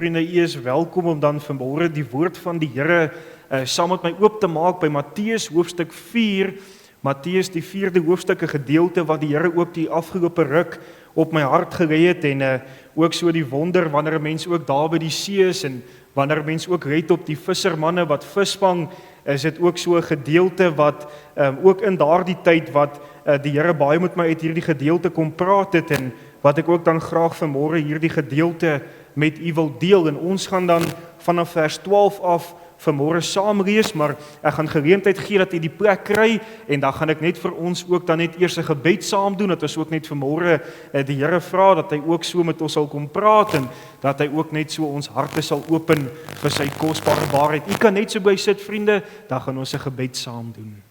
Vriende, u is welkom om dan vanmôre die woord van die Here saam met my oop te maak by Matteus hoofstuk 4. Matteus die 4de hoofstuk, 'n gedeelte wat die Here ook die afgelope ruk op my hart gelê het en ook so die wonder wanneer 'n mens ook daar by die see is en wanneer 'n mens ook red op die vissermanne wat visvang, is dit ook so 'n gedeelte wat ook in daardie tyd wat die Here baie met my uit hierdie gedeelte kom praat het en wat ek ook dan graag vanmôre hierdie gedeelte met u wil deel. En ons gaan dan vanaf vers 12 af vanmôre saam lees, maar ek gaan geleentheid gee dat u die plek kry en dan gaan ek net vir ons ook dan net eers 'n gebed saam doen, dat ons ook net vanmôre die Here vra dat hy ook so met ons sal kom praat en dat hy ook net so ons harte sal open vir sy kosbare waarheid. U kan net so by sit, vriende, dan gaan ons 'n gebed saam doen.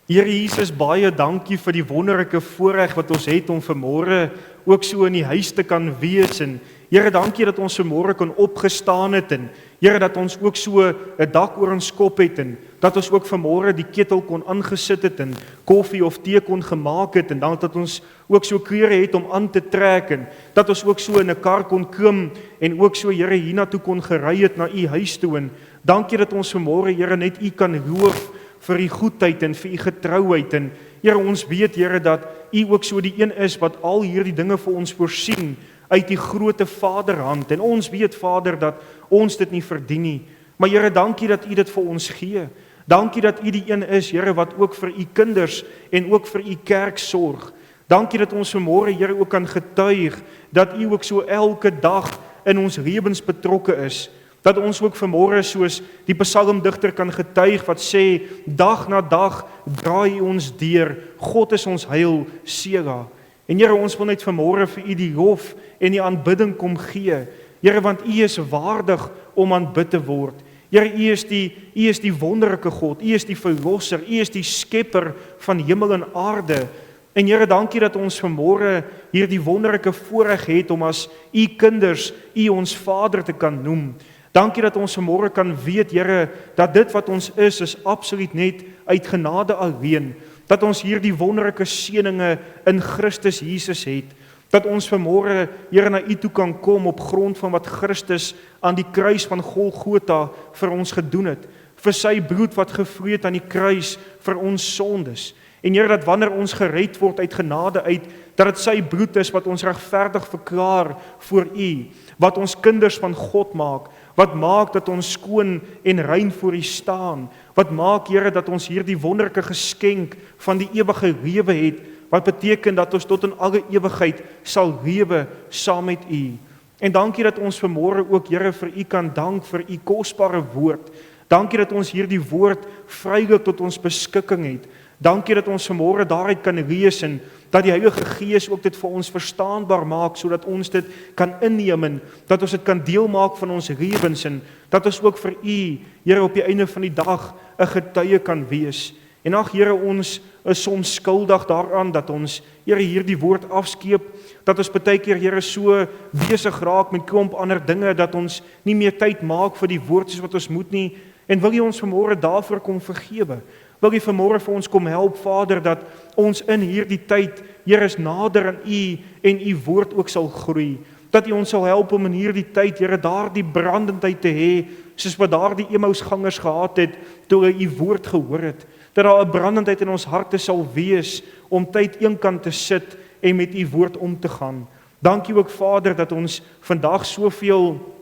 Here Jesus, baie dankie vir die wonderlike voorreg wat ons het om vanmôre ook so in die huis te kan wees en Here, dankie dat ons vanmôre kon opgestaan het en Here, dat ons ook so 'n dak oor ons kop het en dat ons ook vanmôre die ketel kon aangesit het en koffie of tee kon gemaak het en dan dat ons ook so klere het om aan te trek en dat ons ook so in 'n kar kon klim en ook so Here hiernatoe kon gery het na u huis toe en dankie dat ons vanmôre Here net u kan loof vir u goedheid en vir u getrouheid en Here, ons weet Here dat u ook so die een is wat al hierdie dinge vir ons voorsien uit die groote Vaderhand en ons weet Vader dat ons dit nie verdien nie, maar Here, dankie dat u dit vir ons gee. Dankie dat u die een is Here wat ook vir u kinders en ook vir u kerk sorg. Dankie dat ons vanmôre Here ook kan getuig dat u ook so elke dag in ons lewens betrokke is. Dat ons ook vanmôre soos die psalmdigter kan getuig wat sê, dag na dag draai ons deur, God is ons heil, Sela. En Here, ons wil net vanmôre vir u die lof en die aanbidding kom gee. Here, want u is waardig om aanbid te word. Here, u is die wonderlike God, u is die verlosser, u is die skepper van hemel en aarde. En Here, dankie dat ons vanmôre hierdie wonderlike voorreg het om as u kinders, u ons Vader te kan noem. Dankie dat ons vanmôre kan weet, Here, dat dit wat ons is absoluut net uit genade alleen. Dat ons hierdie wonderlike seëninge in Christus Jesus het. Dat ons vanmôre, Here, na u toe kan kom op grond van wat Christus aan die kruis van Golgotha vir ons gedoen het. Vir sy bloed wat gevloei het aan die kruis vir ons sondes. En Here, dat wanneer ons gered word uit genade uit, dat dit sy bloed is wat ons regverdig verklaar voor u, wat ons kinders van God maak, wat maak dat ons skoon en rein voor u staan, wat maak, Here, dat ons hierdie wonderlike geskenk van die ewige lewe het, wat beteken dat ons tot in alle ewigheid sal lewe saam met u. En dankie dat ons vanmôre ook, Here, vir u kan dank vir u kosbare woord. Dankie dat ons hierdie woord vrylik tot ons beskikking het. Dankie dat ons vanmôre daaruit kan lees en dat die Heilige Gees ook dit vir ons verstaanbaar maak, sodat ons dit kan inneem en dat ons dit kan deel maak van ons lewens en dat ons ook vir u, Here, op die einde van die dag 'n getuie kan wees. En ag Here, ons is soms skuldig daaraan dat ons, Here, hierdie woord afskeep, dat ons baie keer, Here, so besig raak met klomp ander dinge, dat ons nie meer tyd maak vir die woord soos wat ons moet nie, en wil U ons vanmôre daarvoor kom vergewe? Wil U vanmôre vir ons kom help, Vader, dat ons in hierdie tyd, Here, is nader aan U en U woord ook sal groei, dat U ons sal help om in hierdie tyd, Here, daardie brandendheid te hê, soos wat daardie Emmausgangers gehad het, toe hulle U woord gehoor het, dat daar 'n brandendheid in ons harte sal wees, om tyd eenkant te sit en met U woord om te gaan. Dankie ook, Vader, dat ons vandag soveel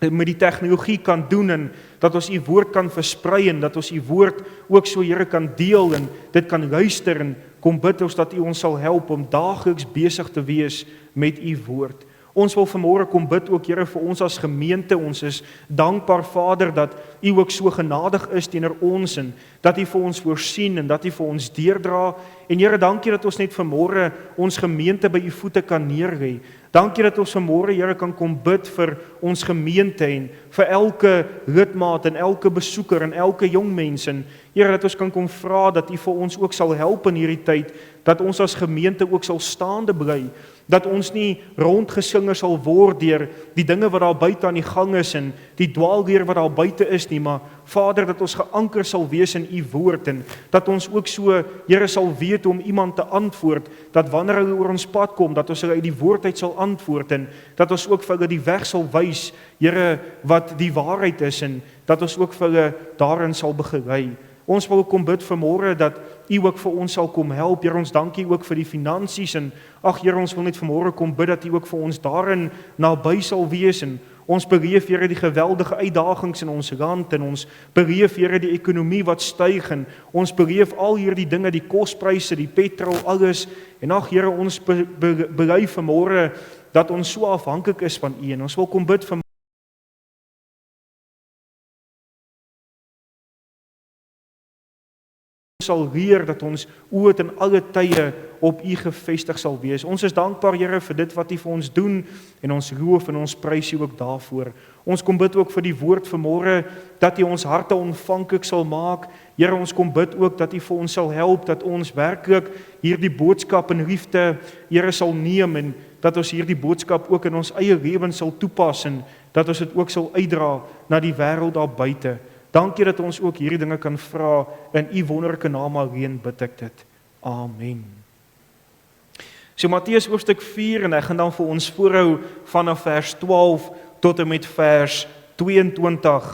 met die tegnologie kan doen en dat ons U woord kan versprei en dat ons U woord ook so, Here, kan deel en dit kan luister en kom bid ons dat U ons sal help om daagliks besig te wees met U woord. Ons wil vanmôre kom bid ook, Here, vir ons as gemeente. Ons is dankbaar, Vader, dat U ook so genadig is teenoor ons en dat U vir ons voorsien en dat U vir ons deurdra. En Here, dankie dat ons net vanmôre ons gemeente by U voete kan neerlê. Dankie dat ons vanmôre, Here, kan kom bid vir ons gemeente en vir elke lidmaat en elke besoeker en elke jong mens. En Here, dat ons kan kom vra dat U vir ons ook sal help in hierdie tyd, dat ons as gemeente ook sal staande bly, dat ons nie rondgeslinger sal word deur die dinge wat daar buite aan die gang is en die dwaalleer wat daar buite is nie, maar Vader, dat ons geanker sal wees in U woord en dat ons ook so, Here, sal weet om iemand te antwoord, dat wanneer hulle oor ons pad kom, dat ons hulle uit die woord uit sal antwoord en dat ons ook vir hulle die weg sal wys, Here, wat die waarheid is en dat ons ook vir hulle daarin sal begelei. Ons wil kom bid vanmôre dat U ook vir ons sal kom help. Here, ons dankie ook vir die finansies en Here, ons wil net vanmôre kom bid dat U ook vir ons daarin naby sal wees en ons beleef, Here, die geweldige uitdagings in ons land en ons beleef, Here, die ekonomie wat styg en ons beleef al hierdie dinge, die kospryse, die petrol, alles en Here, ons bely vanmôre dat ons so afhanklik is van U en ons wil kom bid vir sal leer dat ons oë in alle tye op U gefestig sal wees. Ons is dankbaar, Here, vir dit wat U vir ons doen en ons loof en ons prys U ook daarvoor. Ons kom bid ook vir die woord vanmôre dat U ons harte ontvanklik sal maak. Here, ons kom bid ook dat U vir ons sal help dat ons werklik hierdie boodskap in liefde, Here, sal neem en dat ons hierdie boodskap ook in ons eie lewens sal toepas en dat ons dit ook sal uitdra na die wêreld daar buite. Dankie dat ons ook hierdie dinge kan vra in U wonderlike naam alleen bid ek dit. Amen. So Matteus hoofstuk 4 en ek gaan dan vir ons voorhou vanaf vers 12 tot en met vers 22.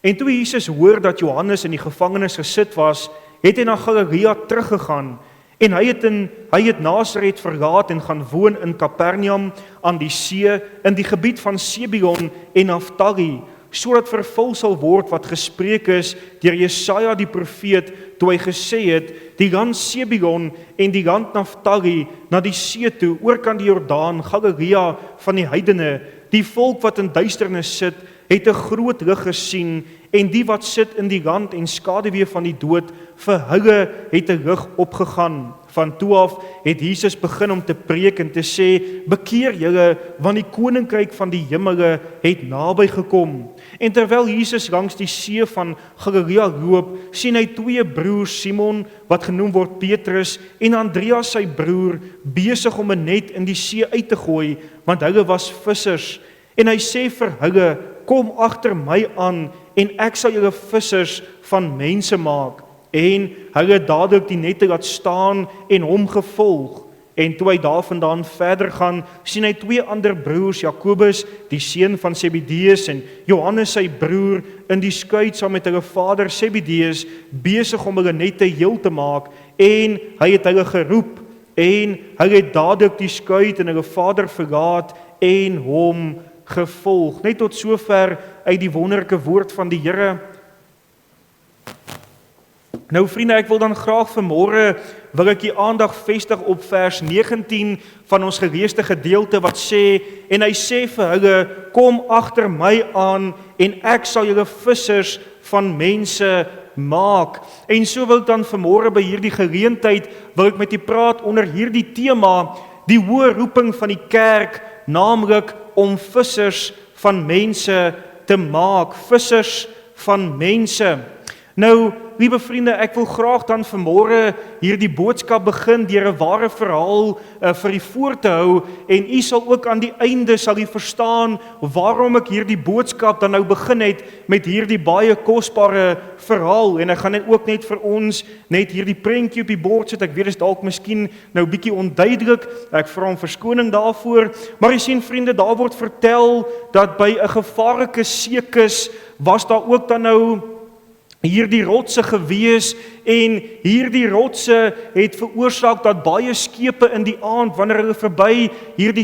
En toe Jesus hoor dat Johannes in die gevangenis gesit was, het hy na Galilea teruggegaan en hy het Nasaret verlaat en gaan woon in Kapernaum aan die see in die gebied van Sebulon en Naftali, sodat vervul sal word wat gespreek is deur Jesaja die profeet toe hy gesê het, die land Sebulon en die land Naftali na die see toe, oorkant die Jordaan, Galilea van die heidene, die volk wat in duisternis sit, het 'n groot lig gesien en die wat sit in die land en skaduwee van die dood, vir hulle het 'n lig opgegaan. Van toe af het Jesus begin om te preek en te sê, bekeer julle, want die koninkryk van die hemele het naby gekom. En terwyl Jesus langs die see van Galilea loop, sien hy twee broers, Simon, wat genoem word Petrus, en Andreas sy broer, besig om 'n net in die see uit te gooi, want hulle was vissers. En hy sê vir hulle, kom agter my aan, en ek sal julle vissers van mense maak. En hy het dadelik die nette laat staan en hom gevolg. En toe hy daarvandaan verder gaan, sien hy twee ander broers, Jakobus, die seun van Zebedeus, en Johannes sy broer, in die skuit saam met hulle vader Zebedeus, besig om hulle nette heel te maak. En hy het hulle geroep, en hy het dadelik die skuit en hulle vader verlaat en hom gevolg. Net tot sover uit die wonderlike woord van die Here. Nou vriende, ek wil dan graag vanmôre wil ek die aandag vestig op vers 19 van ons geleesde gedeelte wat sê, en hy sê vir hulle, kom agter my aan en ek sal julle vissers van mense maak. En so wil ek dan vanmôre by hierdie geleentheid wil ek met u praat onder hierdie tema, die hoë roeping van die kerk, naamlik om vissers van mense te maak, vissers van mense. Nou, liewe vriende, ek wil graag dan vanmôre hierdie boodskap begin deur 'n ware verhaal vir u voor te hou, en u sal ook aan die einde sal u verstaan waarom ek hierdie boodskap dan nou begin het met hierdie baie kosbare verhaal. En ek gaan net ook net vir ons net hierdie prentjie op die bord sit. Ek weet dit is dalk miskien nou bietjie onduidelik. Ek vra om verskoning daarvoor. Maar jy sien vriende, daar word vertel dat by 'n gevaarlike seekus was daar ook dan nou hierdie rotse gewees, en hierdie rotse het veroorsaak dat baie skepe in die aand, wanneer hulle verby hierdie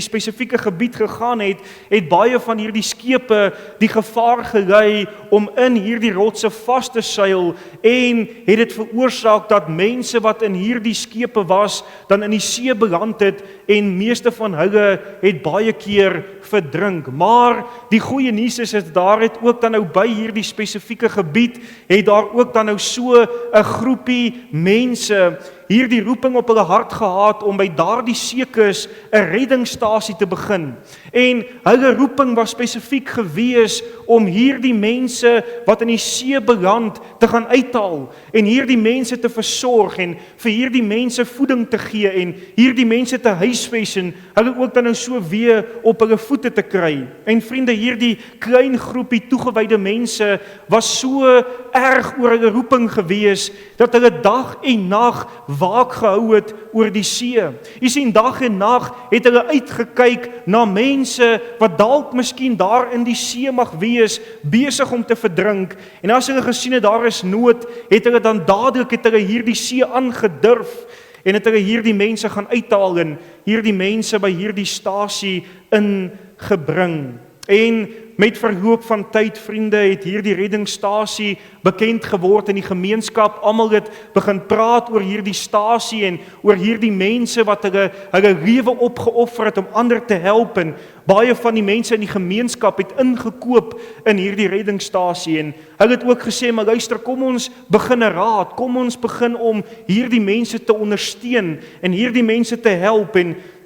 spesifieke gebied gegaan het baie van hierdie skepe die gevaar gelei om in hierdie rotse vas te seil, en het dit veroorsaak dat mense wat in hierdie skepe was, dan in die see beland het, en meeste van hulle het baie keer verdrink. Maar die goeie nuus is daar het ook dan nou by hierdie spesifieke gebied, het daar ook dan nou so 'n groepie mense, hierdie roeping op hulle hart gehad om by daardie seekus 'n reddingsstasie te begin. En hulle roeping was spesifiek gewees om hierdie mense wat in die see beland te gaan uithaal en hierdie mense te versorg en vir hierdie mense voeding te gee en hierdie mense te huisves en hulle ook dan nou so weer op hulle voete te kry. En vriende, hierdie klein groepie toegewyde mense was so erg oor hulle roeping gewees dat hulle dag en nag waak gehou het oor die see. Jy sien, dag en nag het hulle uitgekyk na mense wat dalk miskien daar in die see mag wees, besig om te verdrink. En as hulle gesien het daar is nood, het hulle dan dadelik hierdie see aangedurf en het hulle hierdie mense gaan uithaal en hierdie mense by hierdie stasie ingebring. En met verloop van tyd, vriende, het hierdie reddingsstasie bekend geword in die gemeenskap. Almal het begin praat oor hierdie stasie en oor hierdie mense wat hulle lewe opgeoffer het om ander te help. En baie van die mense in die gemeenskap het ingekoop in hierdie reddingsstasie. En hulle het ook gesê, maar luister, kom ons begin 'n raad, kom ons begin om hierdie mense te ondersteun en hierdie mense te help.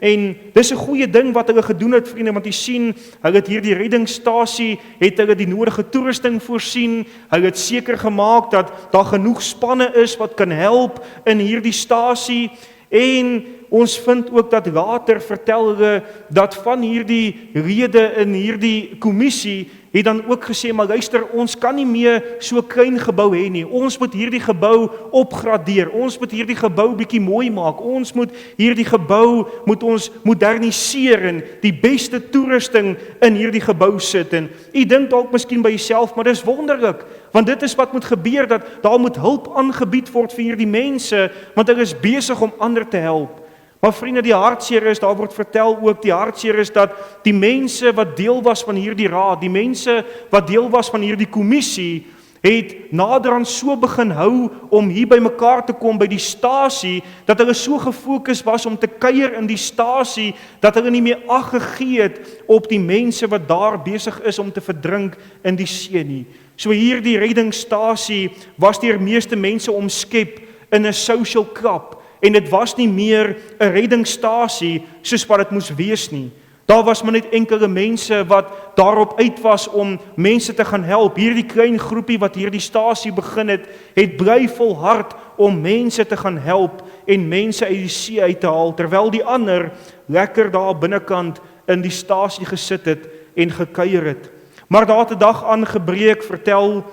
En dis 'n goeie ding wat hulle gedoen het, vriende, want jy sien, hulle het hierdie reddingsstasie, het hulle die nodige toerusting voorsien, hulle het seker gemaak dat daar genoeg spanne is wat kan help in hierdie stasie. En ons vind ook dat later vertel hulle dat van hierdie lede in hierdie kommissie het dan ook gesê, maar luister, ons kan nie meer so klein gebou hê nie. Ons moet hierdie gebou opgradeer. Ons moet hierdie gebou bietjie mooi maak. Ons moet hierdie gebou moet ons moderniseer en die beste toerusting in hierdie gebou sit. En u dink dalk miskien by jouself, maar dis wonderlik, want dit is wat moet gebeur, dat daar moet hulp aangebied word vir hierdie mense, want hulle is besig om ander te help. Maar vriende, die hartseer is, daar word vertel ook, die hartseer is dat die mense wat deel was van hierdie raad, die mense wat deel was van hierdie kommissie, het naderhand so begin hou om hier by mekaar te kom by die stasie, dat hulle so gefokus was om te kuier in die stasie, dat hulle nie meer ag gegee het op die mense wat daar besig is om te verdrink in die see nie. So hierdie reddingsstasie was deur meeste mense omskep in 'n social club. En dit was nie meer 'n reddingsstasie soos wat dit moes wees nie. Daar was maar net enkele mense wat daarop uit was om mense te gaan help. Hierdie klein groepie wat hierdie stasie begin het bly volhard om mense te gaan help en mense uit die see uit te haal, terwyl die ander lekker daar binnekant in die stasie gesit het en gekuier het. Maar daar het 'n dag aangebreek, vertel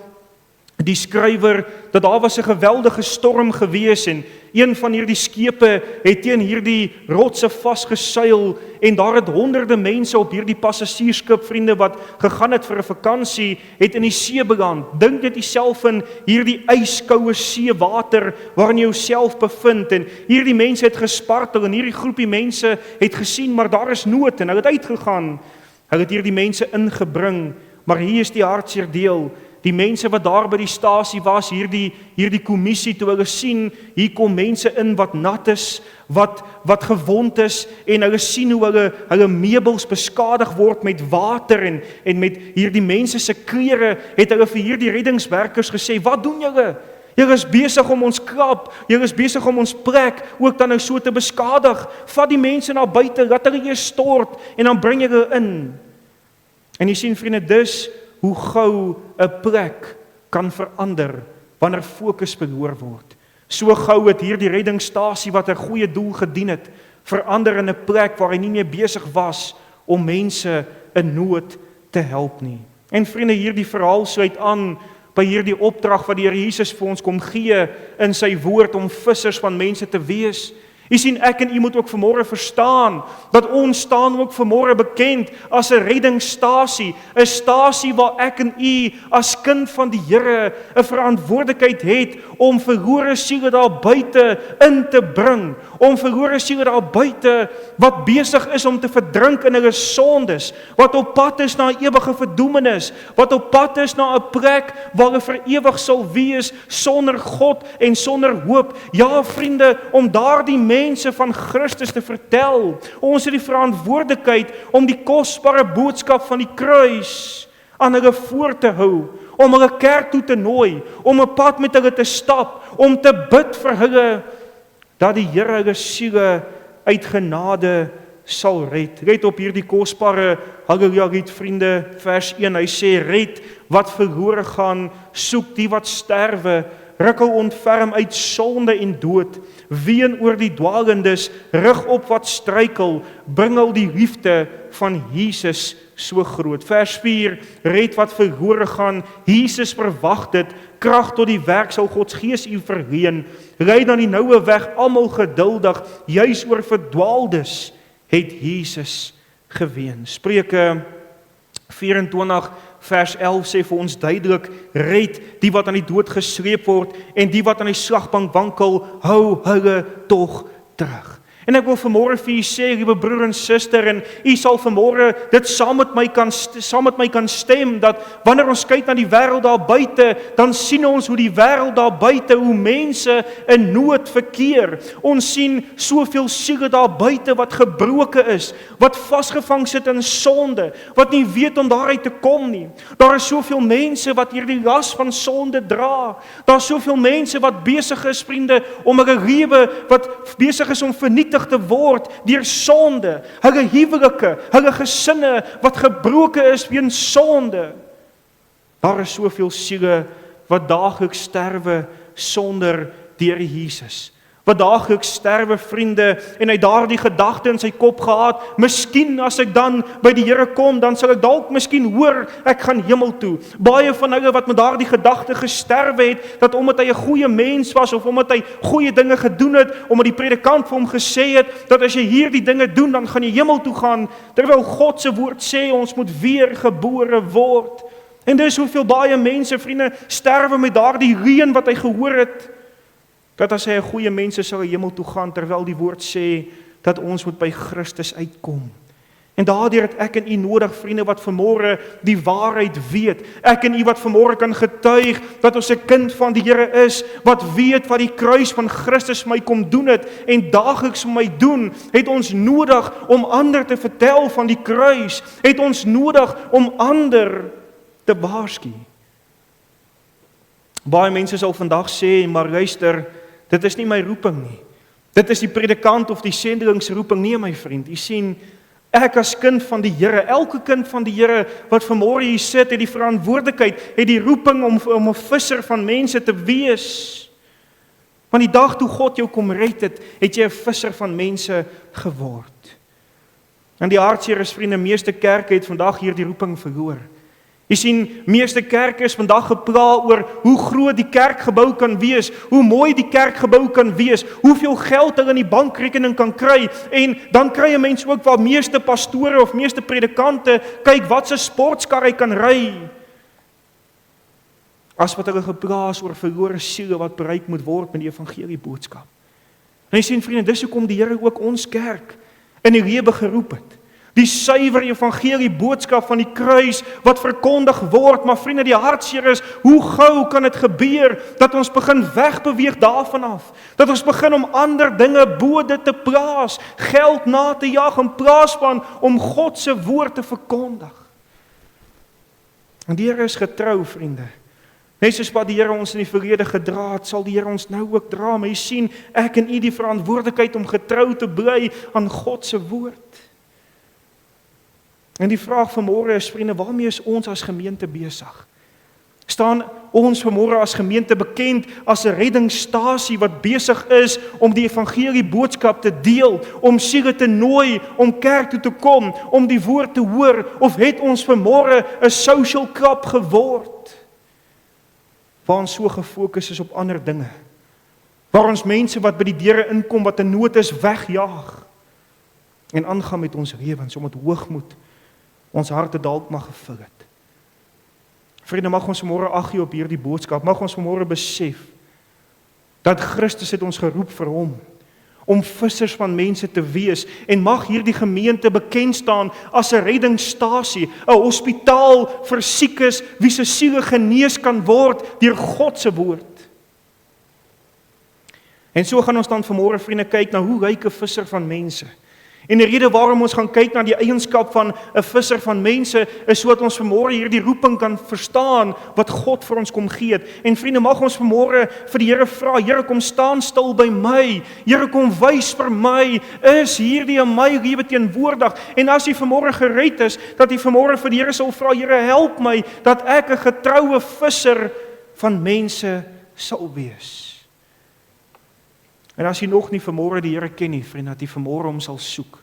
die skrywer, dat daar was 'n geweldige storm gewees en een van hierdie skepe het teen hierdie rotse vasgeseil en daar het honderde mense op hierdie passasiersskip, vriende, wat gegaan het vir 'n vakansie, het in die see beland. Dink net jouself in hierdie ijskoue seewater waarin jy jouself bevind en hierdie mense het gespartel en hierdie groepie mense het gesien, maar daar is nood en hulle het uitgegaan. Hulle het hierdie mense ingebring, maar hier is die hartseer deel. Die mense wat daar by die stasie was, hierdie kommissie, toe hulle sien, hier kom mense in wat nat is, wat gewond is, en hulle sien hoe hulle meubels beskadig word met water, en met hierdie mense se klere, het hulle vir hierdie reddingswerkers gesê, wat doen julle? Julle is besig om ons krap, julle is besig om ons plek ook dan nou so te beskadig. Vat die mense na buite, laat hulle eers stort, en dan bring julle in. En jy sien, vriende, dis hoe gou 'n plek kan verander wanneer fokus verloor word. So gou het hierdie reddingsstasie wat 'n goeie doel gedien het, verander in 'n plek waar hy nie meer besig was om mense in nood te help nie. En vriende, hierdie verhaal sluit aan by hierdie opdrag wat die Here Jesus vir ons kom gee in sy woord om vissers van mense te wees. Jy sien, ek en u moet ook vanmôre verstaan, dat ons staan ook vanmôre bekend as 'n reddingsstasie, 'n stasie waar ek en u as kind van die Here 'n verantwoordelikheid het om verlore siele daar buite in te bring, om verlore siele daar buite wat besig is om te verdrink in hulle sondes, wat op pad is na 'n ewige verdoemenis, wat op pad is na 'n plek waar hulle vir ewig sal wees sonder God en sonder hoop. Ja, vriende, om daardie mense van Christus te vertel. Ons het die verantwoordelikheid om die kosbare boodskap van die kruis aan hulle voor te hou, om hulle kerk toe te nooi, om 'n pad met hulle te stap, om te bid vir hulle, dat die Here hulle siele uit genade sal red. Red op hierdie kosbare Halleluja lied, vriende, vers 1, hy sê, red wat verlore gaan, soek die wat sterwe, rukkel ontferm uit sonde en dood, ween oor die dwalendes, rig op wat struikel, bring al die liefde van Jesus so groot. Vers 4, red wat verlore gaan, Jesus verwag dit, krag tot die werk sal Gods Gees u verleen, ry dan die noue weg, almal geduldig, juis oor verdwaaldes, het Jesus geween. Spreuke 24 vers 11 sê vir ons duidelik, red die wat aan die dood gesleep word en die wat aan die slagbank wankel, hou hulle tog terug. En ek wil vanmôre vir u sê, liewe broer en suster, en u sal vanmôre dit saam met my kan stem, dat wanneer ons kyk na die wêreld daar buite, dan sien ons hoe die wêreld daar buite, hoe mense in nood verkeer. Ons sien soveel siele daar buite wat gebroke is, wat vasgevang sit in sonde, wat nie weet om daaruit te kom nie. Daar is soveel mense wat hierdie las van sonde dra. Daar is soveel mense wat besig is, vriende, om hulle lewe wat besig is om vernietig te word deur sonde, hulle huwelike, hulle gesinne wat gebroke is weens sonde. Daar is soveel siele wat daagliks sterwe sonder die Here Jesus. Wat daagliks sterwe, vriende, en hy daardie gedagte in sy kop gehad, miskien as ek dan by die Here kom, dan sal ek dalk miskien hoor, ek gaan hemel toe. Baie van hulle wat met daardie gedagte gesterwe het, dat omdat hy 'n goeie mens was, of omdat hy goeie dinge gedoen het, omdat die predikant vir hom gesê het, dat as jy hierdie dinge doen, dan gaan jy hemel toe gaan, terwyl God se woord sê, ons moet weer gebore word. En dis hoeveel baie mense, vriende, sterwe met daardie reën wat hy gehoor het, dat as hy 'n goeie mens is, sal hy hemel toe gaan, terwyl die woord sê, dat ons moet by Christus uitkom. En daardeur het ek en u nodig, vriende, wat vanmôre die waarheid weet. Ek en u wat vanmôre kan getuig, dat ons 'n kind van die Here is, wat weet wat die kruis van Christus my kom doen het, en daagliks vir my doen, het ons nodig om ander te vertel van die kruis, het ons nodig om ander te waarsku. Baie mense sal vandag sê, maar luister, dit is nie my roeping nie. Dit is die predikant of die sendelingsroeping. Nee, my vriend, u sien, ek as kind van die Here, elke kind van die Here wat vanmôre hier sit, het die verantwoordelikheid, het die roeping om 'n visser van mense te wees. Want die dag toe God jou kom red het, het jy 'n visser van mense geword. En die hartseer is, vriende, meeste kerke het vandag hierdie roeping verloor. Jy sien, meeste kerke is vandag gepla oor hoe groot die kerkgebou kan wees, hoe mooi die kerkgebou kan wees, hoeveel geld hulle in die bankrekening kan kry, en dan kry 'n mens ook waar meeste pastore of meeste predikante kyk wat se sportskar hy kan ry, as wat hulle geplaas oor verlore siele wat bereik moet word met die evangelie boodskap. En jy sien, vriende, dis hoekom die Here ook ons kerk in die lewe geroep het. Die suiwer evangelie boodskap van die kruis wat verkondig word, maar vriende, die hartseer is, hoe gou kan dit gebeur dat ons begin wegbeweeg daarvan af, dat ons begin om ander dinge bo dit te plaas, geld na te jag in plaas van om God se woord te verkondig. En die Here is getrou, vriende. Net soos wat die Here ons in die verlede gedra het, sal die Here ons nou ook dra, maar jy sien, ek en u die verantwoordelikheid om getrou te bly aan God se woord. En die vraag vanmôre is, vriende, waarmee is ons as gemeente besig? Staan ons vanmôre as gemeente bekend as 'n reddingsstasie wat besig is om die evangelie boodskap te deel, om siele te nooi, om kerk toe te kom, om die woord te hoor, of het ons vanmôre 'n social club geword, waar ons so gefokus is op ander dinge, waar ons mense wat by die deure inkom, wat in nood is, wegjaag, en aangaan met ons lewens, om met hoogmoed ons harte dalk mag gevul het. Vriende, mag ons vanmôre ag gee op hierdie boodskap, mag ons vanmôre besef, dat Christus het ons geroep vir hom, om vissers van mense te wees, en mag hierdie gemeente bekend staan as 'n reddingsstasie, 'n hospitaal vir siekes, wie se siele genees kan word deur God se woord. En so gaan ons dan vanmôre, vriende, kyk na hoe ryk 'n visser van mense. En die rede waarom ons gaan kyk na die eienskap van 'n visser van mense, is sodat ons vanmôre hierdie roeping kan verstaan wat God vir ons kom gee het. En vriende, mag ons vanmôre vir die Here vra, Here, kom staan stil by my. Here, kom wys vir my, is hierdie in my lewe teenwoordig? En as jy vanmôre gered is, dat jy vanmôre vir die Here sal vra, Here, help my dat ek 'n getroue visser van mense sal wees. En as jy nog nie vanmôre die Here ken nie, vriend, dat jy vanmôre hom sal soek,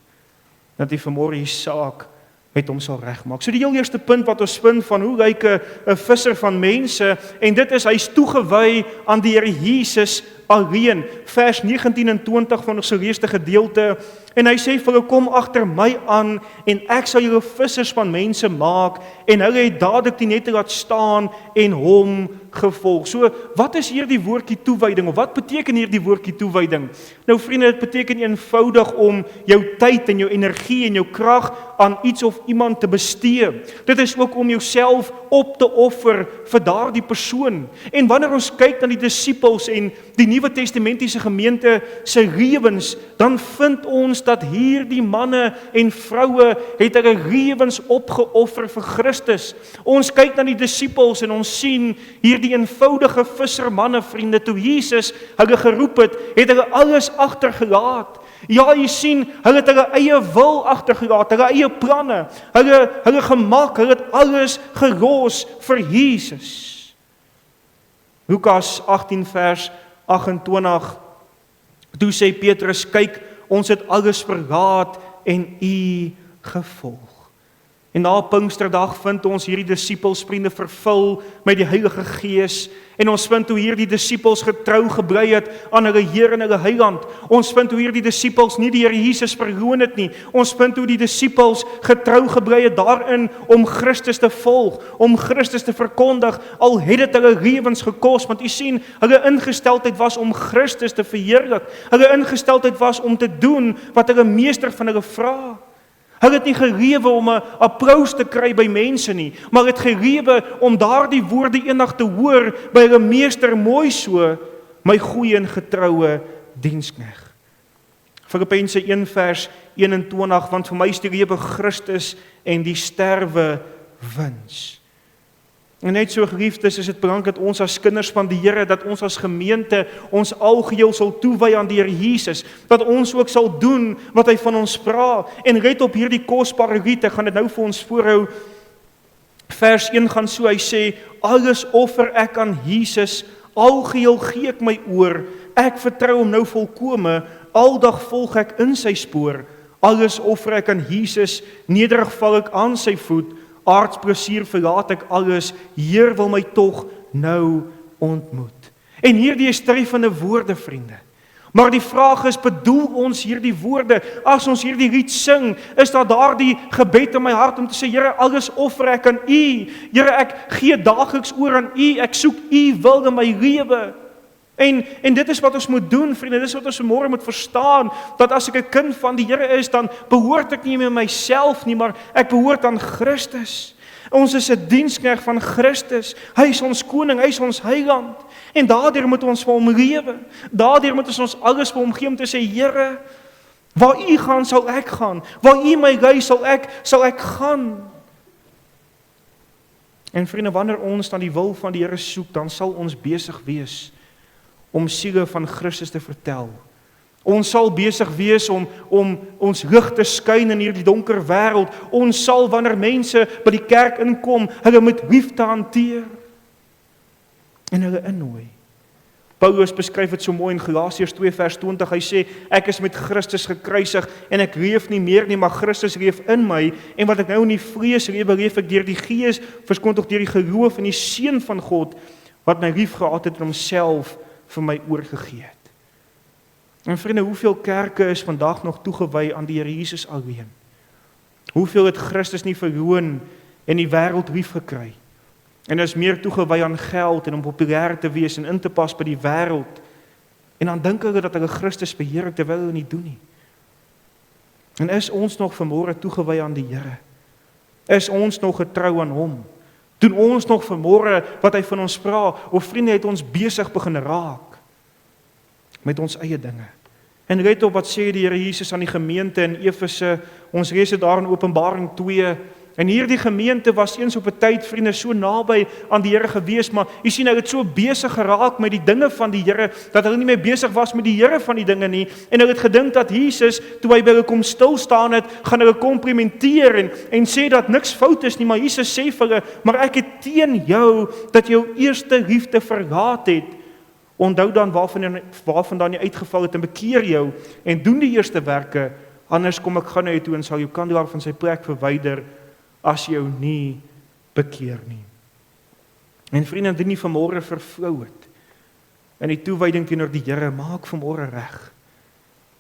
dat jy vanmôre die saak met hom sal regmaak. So die heel eerste punt wat ons vind van hoe lyk 'n visser van mense, en dit is, hy's toegewy aan die Here Jesus alleen. Vers 19 en 20 van ons eerste gedeelte, en hy sê vir hulle, kom agter my aan, en ek sal julle vissers van mense maak, en hulle het dadelik die nette laat staan, en hom gevolg. So, wat is hier die woordjie toewyding, of wat beteken hier die woordjie toewyding? Nou vriende, dit beteken eenvoudig om jou tyd en jou energie en jou krag aan iets of iemand te bestee. Dit is ook om jouself op te offer vir daardie persoon. En wanneer ons kyk na die disippels en die Nuwe Testamentiese gemeente se lewens, dan vind ons dat hierdie manne en vroue het hulle lewens opgeoffer vir Christus. Ons kyk na die disippels en ons sien hierdie eenvoudige vissermanne, vriende, toe Jesus hulle geroep het, het hulle alles agtergelaat. Ja, jy sien, hulle het hulle eie wil agtergelaat, hulle eie planne, hulle gemaak, hulle het alles gelos vir Jesus. Lukas 18 vers 28, toe sê Petrus, kyk, ons het alles verlaat en U gevolg. En na Pinksterdag vind ons hierdie disippels, vriende, vervul met die Heilige Gees. En ons vind hoe hierdie disippels getrou gebly het aan hulle Here en hulle Heiland. Ons vind hoe hierdie disippels nie die Here Jesus verloon het nie. Ons vind hoe die disippels getrou gebly het daarin om Christus te volg, om Christus te verkondig, al het dit hulle lewens gekos. Want u sien, hulle ingesteldheid was om Christus te verheerlik. Hulle ingesteldheid was om te doen wat hulle meester van hulle vra. Hulle het nie gelewe om 'n applous te kry by mense nie, maar het gelewe om daardie woorde eendag te hoor by hulle meester, mooi so, my goeie en getroue diensknegt. Filippense 1 vers 21, want vir my is die lewe Christus en die sterwe wins. En net so geliefdes, is dit belangrik dat ons as kinders van die Here, dat ons as gemeente ons algeheel sal toewy aan die Here Jesus, dat ons ook sal doen wat hy van ons vra. En let op hierdie kosbare lied, ek gaan dit nou vir ons voorhou. Vers 1 gaan so, hy sê, alles offer ek aan Jesus, algeheel gee ek my oor, ek vertrou hom nou volkome, aldag volg ek in sy spoor, alles offer ek aan Jesus, nederig val ek aan sy voet, aardsplesier verlaat ek alles, Heer wil my tog nou ontmoet. En hierdie is treffende woorde, vriende. Maar die vraag is, bedoel ons hierdie woorde? As ons hierdie lied sing, is daar daardie gebed in my hart om te sê, Here, alles offer ek aan U. Here, ek gee daagliks oor aan U, ek soek U wil in my lewe. En dit is wat ons moet doen, vriende, dit is wat ons vanmôre moet verstaan, dat as ek 'n kind van die Here is, dan behoort ek nie meer myself nie, maar ek behoort aan Christus. Ons is 'n diensknegt van Christus, hy is ons koning, hy is ons heiland, en daardeur moet ons vir hom lewe, daardeur moet ons alles vir hom gee om te sê, Here, waar U gaan, sal ek gaan, waar U my lei, sal ek gaan. En vriende, wanneer ons dan die wil van die Here soek, dan sal ons besig wees om siele van Christus te vertel. Ons sal besig wees om ons lig te skyn in hierdie donker wêreld. Ons sal, wanneer mense by die kerk inkom, hulle met liefde hanteer en hulle innooi. Paulus beskryf dit so mooi in Galasiërs 2 vers 20. Hy sê, ek is met Christus gekruisig en ek leef nie meer nie, maar Christus leef in my, en wat ek nou in die vlees lewe, leef ek deur die Gees, verskyn tog deur die geloof in die Seun van God, wat my lief gehad het en homself vir my oorgegee het. En vriende, hoeveel kerke is vandag nog toegewy aan die Here Jesus alleen? Hoeveel het Christus nie verloon en die wêreld lief gekry? En is meer toegewy aan geld en om populêr te wees en in te pas by die wêreld. En dan dink hulle dat hulle Christus beheer, terwyl hulle nie doen nie. En is ons nog vanmôre toegewy aan die Here? Is ons nog getrou aan hom? Doen ons nog vanmôre wat hy van ons vra, of vriende, het ons besig begin raak met ons eie dinge? En let op wat sê die Here Jesus aan die gemeente in Efese. Ons lees dit daar in Openbaring 2. En hierdie gemeente was eens op 'n tyd, vriende, so naby aan die Here gewees, maar jy sien, hulle het so besig geraak met die dinge van die Here, dat hulle nie meer besig was met die Here van die dinge nie, en hulle het gedink dat Jesus, toe hy by hulle kom stil staan het, gaan hulle komplimenteer en sê dat niks fout is nie, maar Jesus sê vir hulle, maar ek het teen jou, dat jou eerste liefde verlaat het. Onthou dan waarvandaan jy uitgeval het en bekeer jou, en doen die eerste werke, anders kom ek gou na jou toe en sal jou kandelaar van sy plek verwyder, as jy jou nie bekeer nie. En vriende, dit nie vanmôre vervlou het, in die toewyding teenoor die Here, maak vanmôre reg.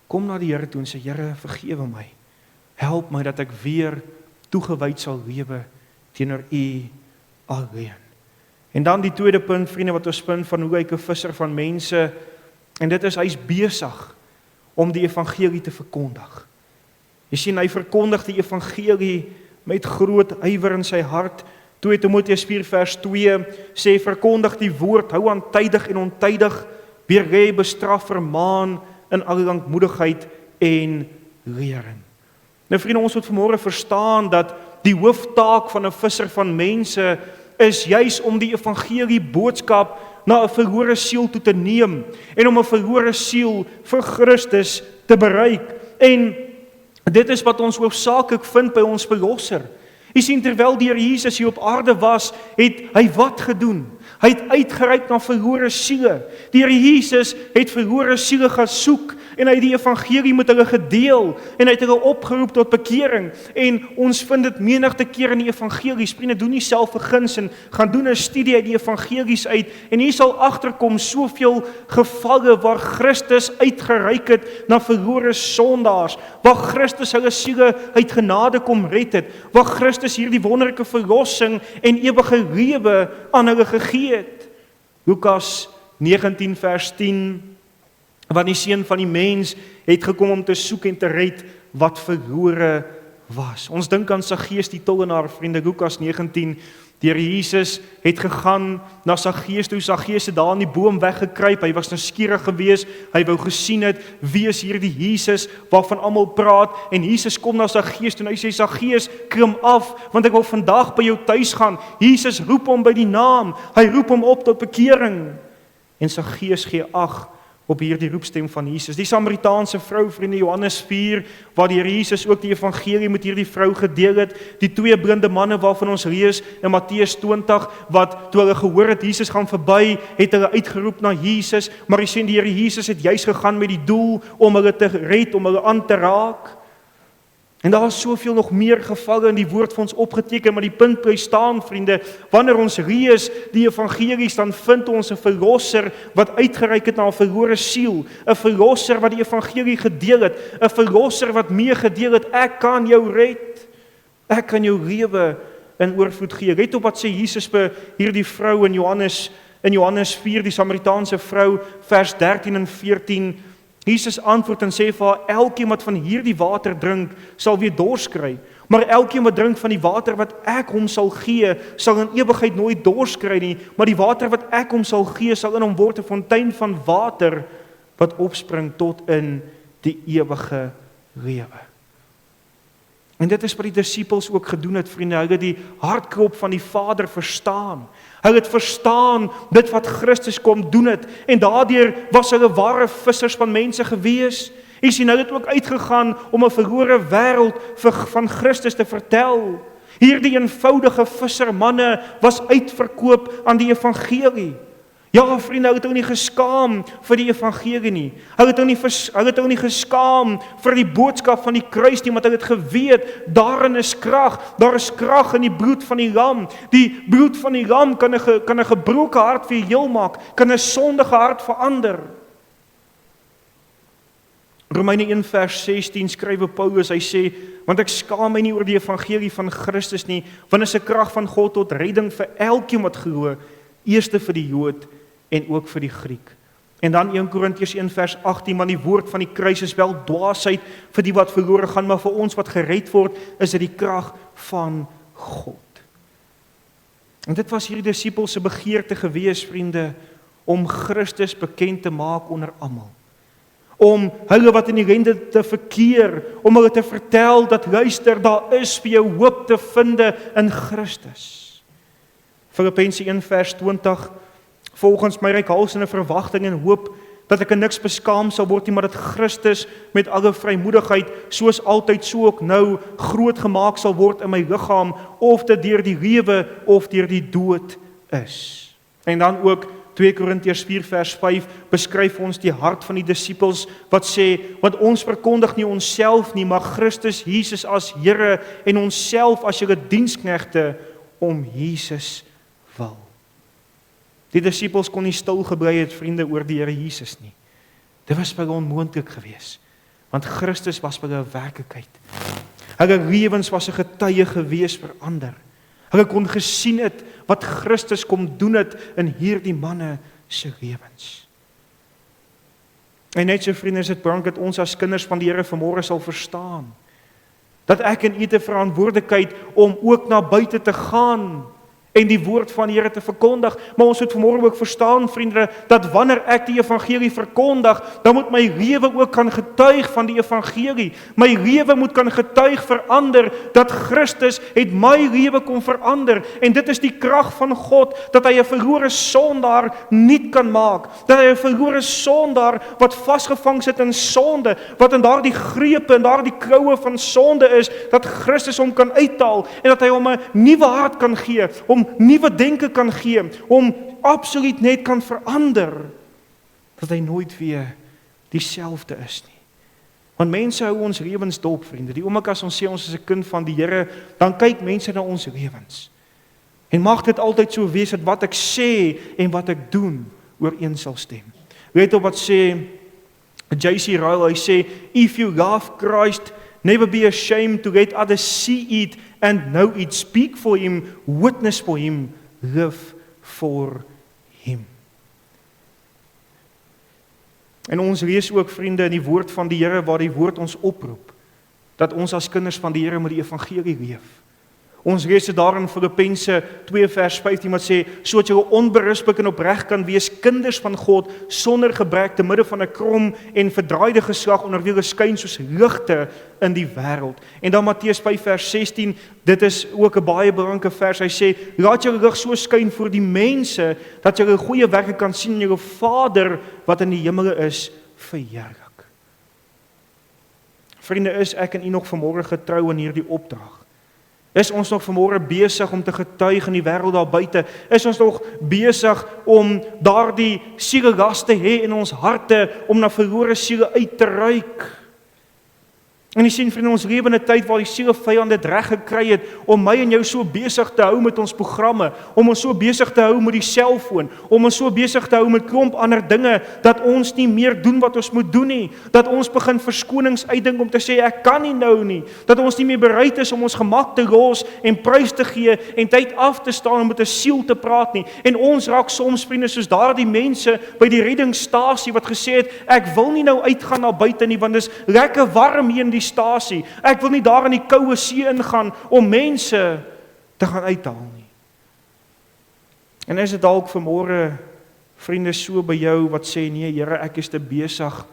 Kom na die Here toe en sê, Here, vergewe my, help my dat ek weer toegewyd sal lewe teenoor U alleen. En dan die tweede punt, vriende, wat ons punt van hoe ek 'n visser van mense, en dit is, hy is besig om die evangelie te verkondig. Jy sien, hy verkondig die evangelie met groot ywer in sy hart. 2 Timoteus 4 vers 2 sê, verkondig die woord, hou aan tydig en ontydig, weerlê, bestraf, vermaan in alle lankmoedigheid en lering. Nou vriende, ons moet vanmôre verstaan dat die hooftaak van 'n visser van mense is juis om die evangelie boodskap na 'n verlore siel toe te neem en om 'n verlore siel vir Christus te bereik. En dit is wat ons hoofsaaklik vind by ons verlosser. Jy sien, terwyl die Here Jesus hier op aarde was, het hy wat gedoen? Hy het uitgereik na verlore siele. Die Here Jesus het verlore siele gaan soek en hy het die evangelie met hulle gedeel en hy het hulle opgeroep tot bekering. En ons vind dit menigte keer in die evangelies. Vriende, doen nie self 'n guns en gaan doen 'n studie uit die evangelies uit en hier sal agterkom soveel gevalle waar Christus uitgereik het na verlore sondaars, waar Christus hulle siele uit genade kom red het, waar Christus hierdie wonderlike verlossing en ewige lewe aan hulle gegee het. Lukas 19 vers 10, want die seun van die mens het gekom om te soek en te red wat verlore was. Ons dink aan Saggeus die tollenaar, vriende, Lukas 19. Die Here Jesus het gegaan na Saggeus toe. Saggeus het daar in die boom weggekruip. Hy was nuuskierig geweest. Hy wou gesien het wie is hierdie Jesus waarvan almal praat. En Jesus kom na Saggeus toe en hy sê, Saggeus, klim af, want ek wil vandag by jou tuis gaan. Jesus roep hom by die naam. Hy roep hom op tot bekering. En Saggeus gee ag op hierdie roepstem van Jesus. Die Samaritaanse vrou, vriende, Johannes 4, waar die Here Jesus ook die evangelie met hierdie vrou gedeel het, die 2 blinde manne waarvan ons lees in Matteus 20, wat toe hulle gehoor het Jesus gaan verby, het hulle uitgeroep na Jesus, maar jy sien die Here Jesus het juis gegaan met die doel om hulle te red, om hulle aan te raak. En daar is soveel nog meer gevalle in die woord vir ons opgeteken, maar die punt bly staan, vriende, wanneer ons lees die evangelies, dan vind ons 'n verlosser wat uitgereik het na 'n verlore siel, 'n verlosser wat die evangelie gedeel het, 'n verlosser wat meegedeel het, ek kan jou red, ek kan jou lewe in oorvloed gee. Let op wat sê Jesus vir hierdie vrou in Johannes 4, die Samaritaanse vrou, vers 13 en 14, Jesus antwoord en sê vir haar, elkeen wat van hierdie water drink, sal weer dors kry. Maar elkeen wat drink van die water wat ek hom sal gee, sal in ewigheid nooit dors kry nie. Maar die water wat ek hom sal gee, sal in hom word 'n fontein van water, wat opspring tot in die ewige lewe. En dit is wat die disippels ook gedoen het, vriende. Hulle het die hartklop van die Vader verstaan. Hulle het verstaan dit wat Christus kom doen het. En daardeur was hulle ware vissers van mense gewees. Jy sien, hulle het ook uitgegaan om 'n verlore wêreld van Christus te vertel. Hierdie eenvoudige vissermanne was uitverkoop aan die evangelie. Ja, vriende, hulle het ook nie geskaam vir die evangelie nie. Hulle het ook nie geskaam vir die boodskap van die kruis nie, want hulle het geweet, daarin is krag. Daar is krag in die bloed van die lam. Die bloed van die lam kan 'n gebroke hart weer heel maak, kan 'n sondige hart verander. Romeine 1 vers 16 skrywe Paulus, hy sê, want ek skaam my nie oor die evangelie van Christus nie, want is 'n krag van God tot redding vir elkeen wat glo, eerste vir die Jood en ook vir die Griek. En dan 1 Korintiërs 1 vers 18, want die woord van die kruis is wel dwaasheid vir die wat verlore gaan, maar vir ons wat gered word, is dit die krag van God. En dit was hierdie disippels se begeerte gewees, vriende, om Christus bekend te maak onder almal. om hulle wat in die rende te verkeer, om hulle te vertel dat luister, daar is vir jou hoop te vind in Christus. Filippense 1 vers 20, volgens my reikhalsende verwagting en hoop, dat ek in niks beskaam sal word nie, maar dat Christus met alle vrymoedigheid, soos altyd so ook nou, groot gemaak sal word in my liggaam, of dit deur die lewe of deur die dood is. En dan ook 2 Korintiërs 4 vers 5 beskryf ons die hart van die disippels wat sê, want ons verkondig nie onsself nie, maar Christus Jesus as Here en onsself as julle diensknegte om Jesus wil. Die disippels kon nie stil gebly het, vriende, oor die Here Jesus nie. Dit was vir hulle onmoontlik geweest, want Christus was vir hulle 'n werklikheid. Hulle lewens was 'n getuie geweest vir ander. Hulle kon gesien het wat Christus kom doen het in hierdie manne se lewens. En net so, vriende, is dit belangrik dat ons as kinders van die Here vanmôre sal verstaan, dat ek en u 'n verantwoordelikheid om ook na buite te gaan en die woord van die Here te verkondig, maar ons moet vanmôre ook verstaan, vriende, dat wanneer ek die evangelie verkondig, dan moet my lewe ook kan getuig van die evangelie. My lewe moet kan getuig verander, dat Christus het my lewe kom verander, en dit is die krag van God, dat hy 'n verlore sondaar nuut kan maak, dat hy 'n verlore sondaar wat vasgevang sit in sonde, wat in daardie grepe en daardie kloue van sonde is, dat Christus hom kan uithaal, en dat hy hom 'n nuwe hart kan gee, om nuwe denke kan gee, om absoluut net kan verander, dat hy nooit weer dieselfde is nie. Want mense hou ons lewens dop, vriende. Die oomblik as ons sê ons is 'n kind van die Here, dan kyk mense na ons lewens. En mag dit altyd so wees dat wat ek sê en wat ek doen ooreen sal stem. Weet op wat sê J.C. Ryle, hy sê, if you love Christ, never be ashamed to let others see it and know it. Speak for Him, witness for Him, live for Him. En ons lees ook, vriende, in die woord van die Here, waar die woord ons oproep, dat ons as kinders van die Here met die evangelie leef. Ons lees dit daar in Filippense 2 vers 15 wat sê, sodat julle onberisplik en opreg kan wees, kinders van God, sonder gebrek, te midde van 'n krom en verdraaide geslag, onder wie julle skyn soos ligte in die wêreld. En dan Matteus 5 vers 16, dit is ook 'n baie belangrike vers. Hy sê, laat julle lig so skyn voor die mense, dat julle goeie werke kan sien en julle Vader wat in die hemele is, verheerlik. Vriende, is ek en u nog vanmôre getrou in hierdie opdrag? Is ons nog vanmôre besig om te getuig in die wêreld daar buite? Is ons nog besig om daardie sielelas te hê in ons harte, om na verlore siele uit te reik? En jy sien, vriende, ons lewe in 'n tyd waar die sielevyand dit reg gekry het om my en jou so besig te hou met ons programme, om ons so besig te hou met die selfoon, om ons so besig te hou met klomp ander dinge, dat ons nie meer doen wat ons moet doen nie, dat ons begin verskonings uitdink om te sê, ek kan nie nou nie, dat ons nie meer bereid is om ons gemak te los en prys te gee en tyd af te staan om met 'n siel te praat nie. En ons raak soms, vriende, soos daardie mense by die reddingsstasie wat gesê het, ek wil nie nou uitgaan na buite nie, want dit is lekker warm hier in die stasie. Ek wil nie daar in die koue see ingaan om mense te gaan uithaal nie. En is dit dalk vanmôre, vriende, so by jou wat sê, nee Here, ek is te besig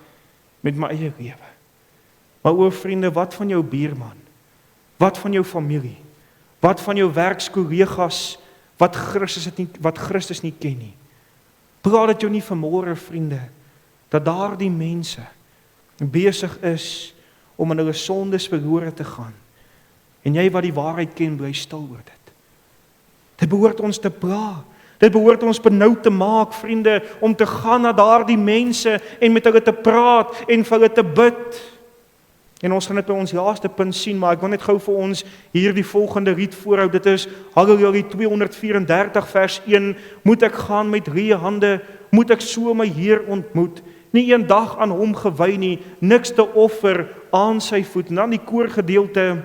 met my eie lewe. Maar o vriende, wat van jou buurman? Wat van jou familie? Wat van jou werkskollegas wat Christus nie ken nie? Praat dit jou nie vanmôre, vriende, dat daardie mense besig is om in hulle sondes verlore te gaan. En jy wat die waarheid ken, bly stil oor dit. Dit behoort ons te pla. Dit behoort ons benoud te maak, vriende, om te gaan na daardie mense en met hulle te praat en vir hulle te bid. En ons gaan dit by ons laaste punt sien, maar ek wil net gou vir ons hier die volgende riet voorhou. Dit is Haggai 234 vers 1. Moet ek gaan met leë hande? Moet ek so my Heer ontmoet? Nie een dag aan hom gewy nie, niks te offer aan sy voet. En dan die koorgedeelte,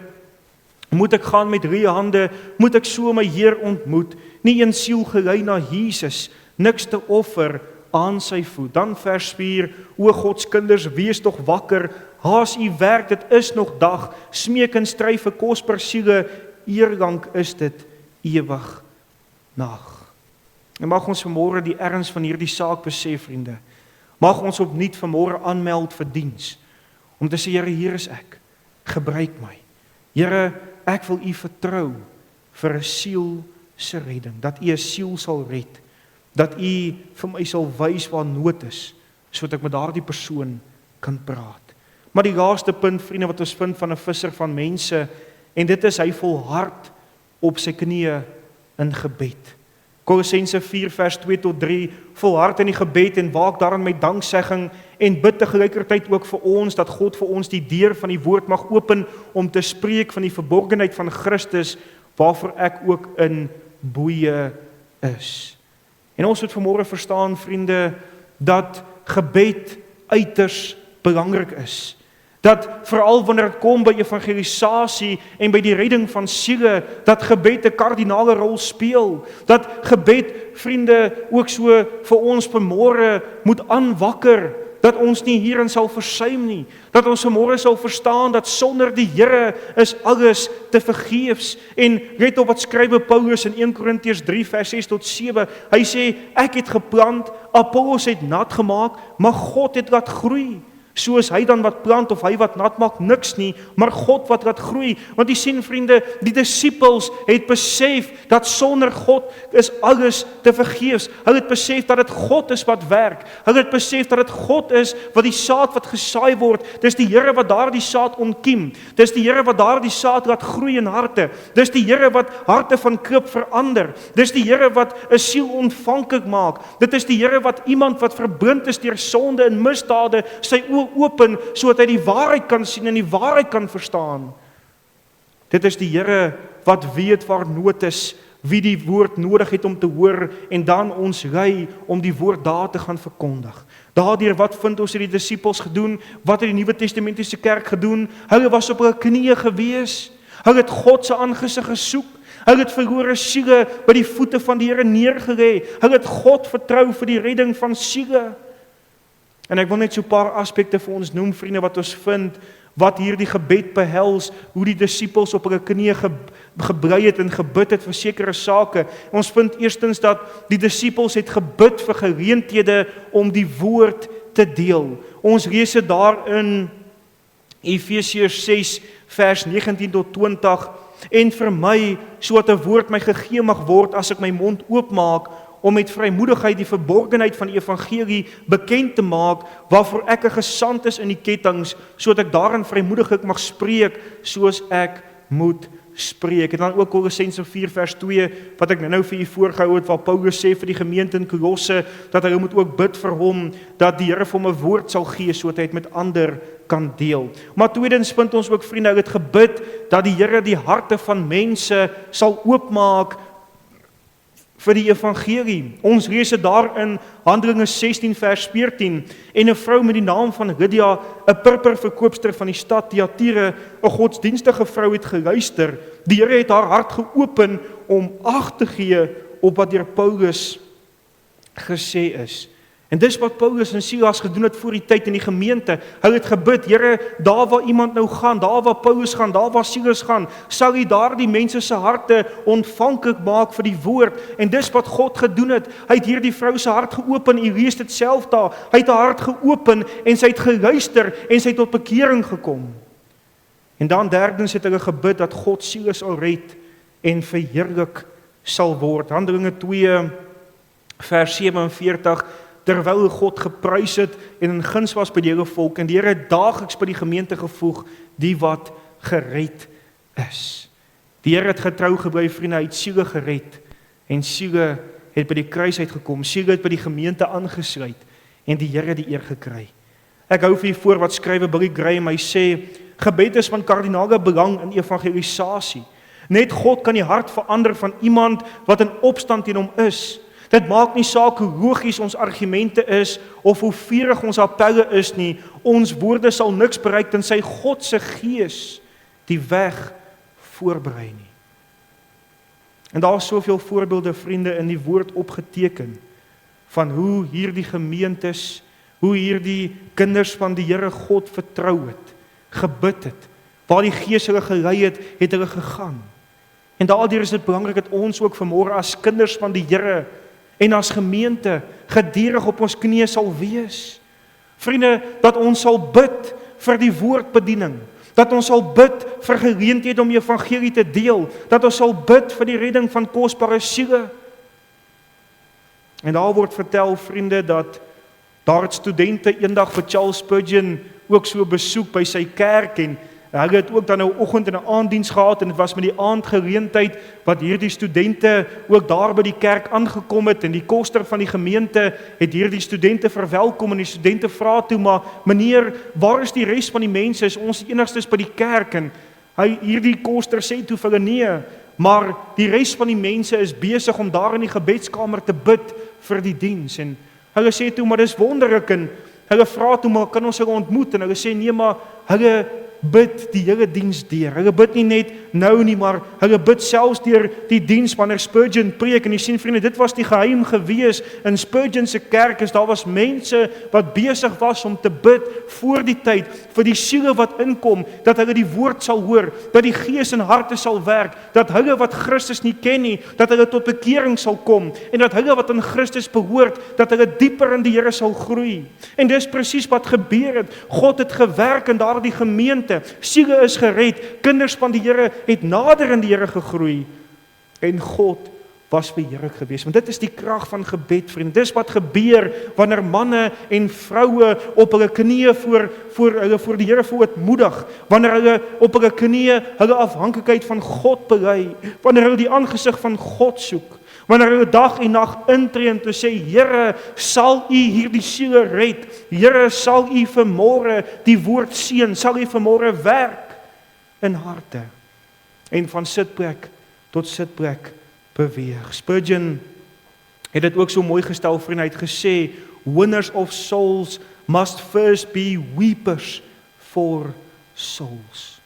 moet ek gaan met leë hande, moet ek so my Heer ontmoet, nie een siel gelei na Jesus, niks te offer aan sy voet. Dan vers 4, o Gods kinders, wees tog wakker, haas u werk, dit is nog dag, smeek en stry vir kosbare siele, eerlank is dit ewig nag. En mag ons vanmôre die erns van hierdie saak besef, vriende. Mag ons opnuut vanmôre aanmeld vir diens, om te sê, Here, hier is ek, gebruik my. Here, ek wil U vertrou vir 'n siel se redding, dat U 'n siel sal red, dat U vir my sal wys waar nood is, sodat ek met daardie persoon kan praat. Maar die laaste punt, vriende, wat ons vind van 'n visser van mense, en dit is, hy volhard op sy knieë in gebed. Kolossense 4 vers 2 tot 3, volhard in die gebed en waak daarin met danksegging en bid tegelykertyd ook vir ons, dat God vir ons die deur van die woord mag open om te spreek van die verborgenheid van Christus, waarvoor ek ook in boeye is. En ons moet vanmôre verstaan, vriende, dat gebed uiters belangrik is. Dat veral wanneer dit kom by evangelisasie en by die redding van siele, dat gebed 'n kardinale rol speel. Dat gebed, vriende, ook so vir ons vanmôre moet aanwakker, dat ons nie hierin sal versuim nie. Dat ons vanmôre sal verstaan dat sonder die Here is alles te vergeefs. En let op wat skrywe Paulus in 1 Korintiërs 3 vers 6 tot 7. Hy sê, ek het geplant, Apollos het nat gemaak, maar God het laat groei. Soos hy dan wat plant of hy wat nat maak, niks nie, maar God wat laat groei. Want jy sien, vriende, die disippels het besef dat sonder God is alles te vergeefs. Hulle het besef dat dit God is wat werk. Hulle het besef dat dit God is wat die saad wat gesaai word. Dis die Here wat daardie saad ontkiem. Dis die Here wat daardie saad laat groei in harte. Dis die Here wat harte van klip verander. Dis die Here wat 'n siel ontvanklik maak. Dit is die Here wat iemand wat verblind is deur sonde en misdade sy oë open, sodat hy die waarheid kan sien en die waarheid kan verstaan. Dit is die Here wat weet waar nood is, wie die woord nodig het om te hoor, en dan ons lei om die woord daar te gaan verkondig. Daardeur, wat vind ons het die disippels gedoen? Wat het die Nuwe Testamentiese kerk gedoen? Hulle was op hul knieë gewees. Hulle het God se aangesig gesoek. Hulle het verlore siele by die voete van die Here neergelê. Hulle het God vertrou vir die redding van siele. En ek wil net so 'n paar aspekte vir ons noem, vriende, wat ons vind, wat hierdie gebed behels, hoe die disippels op hulle knieë gebly het en gebid het vir sekere sake. Ons vind eerstens dat die disippels het gebid vir geleenthede om die woord te deel. Ons lees dit daar in Efesiërs 6 vers 19 tot 20, en vir my, sodat 'n woord my gegee mag word as ek my mond oopmaak, om met vrymoedigheid die verborgenheid van die evangelie bekend te maak, waarvoor ek 'n gesant is in die kettinge, sodat ek daarin vrymoediglik mag spreek, soos ek moet spreek. En dan ook Kolossense 4 vers 2, wat ek nou vir u voorgehou het, waar Paulus sê vir die gemeente in Kolosse, dat hulle moet ook bid vir hom, dat die Here vir hom 'n woord sal gee, sodat hy dit met ander kan deel. Maar tweedens vind ons ook, vriende, hulle het gebid, dat die Here die harte van mense sal oopmaak, vir die evangelie. Ons lees dit daar in Handelinge 16 vers 14, en 'n vrou met die naam van Lydia, 'n purperverkoopster van die stad Thyatira, 'n godsdienstige vrou, het geluister. Die Here het haar hart geopen om ag te gee op wat deur Paulus gesê is. En dis wat Paulus en Silas gedoen het voor die tyd in die gemeente. Hulle het gebid, Here, daar waar iemand nou gaan, daar waar Paulus gaan, daar waar Silas gaan, sal U daardie mense se harte ontvanklik maak vir die woord. En dis wat God gedoen het. Hy het hierdie vrou se hart geopen, U lees dit self daar. Hy het haar hart geopen en sy het geluister en sy het tot bekering gekom. En dan derdens het hulle gebid dat God Silas sal red en verheerlik sal word. Handelinge 2 vers 47, terwyl hy God geprys het en in guns was by die hele volk, en die Here het daagliks by die gemeente gevoeg, die wat gered is. Die Here het getrou gebly, vriende, hy het siele gered, en siele het by die kruis uitgekom, siele het by die gemeente aangesluit, en die Here die eer gekry. Ek hou vir u voor wat skrywe Billy Graham, hy sê, gebed is van kardinale belang in evangelisasie. Net God kan die hart verander van iemand wat in opstand teen hom is. Dit maak nie saak hoe logies ons argumente is, of hoe vurig ons appelle is nie, ons woorde sal niks bereik tensy God se gees die weg voorberei nie. En daar is soveel voorbeelde, vriende, in die woord opgeteken, van hoe hierdie gemeentes, hoe hierdie kinders van die Here God vertrou het, gebid het, waar die Gees hulle gelei het, het hulle gegaan. En daardeur is dit belangrik dat ons ook vanmôre as kinders van die Here en as gemeente gedurig op ons knieë sal wees. Vriende, dat ons sal bid vir die woordbediening, dat ons sal bid vir geleenthede om die evangelie te deel, dat ons sal bid vir die redding van kosbare siele. En daar word vertel, vriende, dat daar het studente eendag vir Charles Spurgeon ook so besoek by sy kerk en hulle het ook dan nou oggend en 'n aanddiens gehad en dit was met die aandgeleentheid wat hierdie studente ook daar by die kerk aangekom het en die koster van die gemeente het hierdie studente verwelkom en die studente vra toe, maar meneer, waar is die res van die mense? Is ons die enigstes by die kerk? En hierdie koster sê toe vir hulle nee, maar die res van die mense is besig om daar in die gebedskamer te bid vir die diens. En hulle sê toe, maar dis wonderlik en hulle vra toe, maar kan ons hulle ontmoet? En hulle sê nee, maar hulle bid die hele diens deur. Hulle bid nie net nou nie, maar hulle bid selfs deur die diens wanneer Spurgeon preek. En jy sien vriende, dit was die geheim gewees in Spurgeon se kerk, is daar was mense wat besig was om te bid voor die tyd, vir die siele wat inkom, dat hulle die woord sal hoor, dat die gees in harte sal werk, dat hulle wat Christus nie ken nie, dat hulle tot bekering sal kom, en dat hulle wat in Christus behoort, dat hulle dieper in die Here sal groei. En dis presies wat gebeur het. God het gewerk in daardie gemeente. Siele is gered, kinders van die Here het nader in die Here gegroei en God was verheerlik geweest. Want dit is die krag van gebed, vriende. Dis wat gebeur wanneer manne en vroue op hulle knieë voor die Here verootmoedig, wanneer hulle op hulle knieë hulle afhanklikheid van God bely, wanneer hulle die aangesig van God soek, wanneer hulle dag en nag intree en te sê, Here, sal U hierdie siele red? Here, sal U vanmôre die woord seën? Sal U vanmôre werk in harte? En van sitplek tot sitplek beweeg. Spurgeon het dit ook so mooi gestel, vriende, hy het gesê, winners of souls must first be weepers for souls.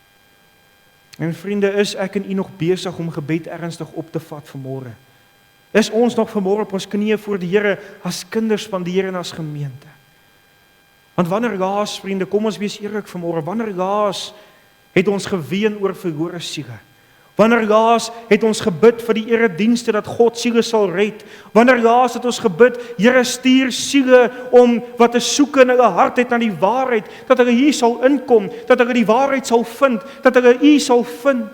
En vriende, is ek en U nog besig om gebed ernstig op te vat vanmôre? Is ons nog vanmôre op ons knieë voor die Here as kinders van die Here en as gemeente? Want wanneer laas, vriende, kom ons wees eerlik vanmôre, wanneer laas het ons geween oor verlore siele? Wanneer laas het ons gebid vir die eredienste dat God siele sal red? Wanneer laas het ons gebid, Here, stuur siele om wat te soek in hulle hart het na die waarheid, dat hulle hier sal inkom, dat hulle die waarheid sal vind, dat hulle U sal vind?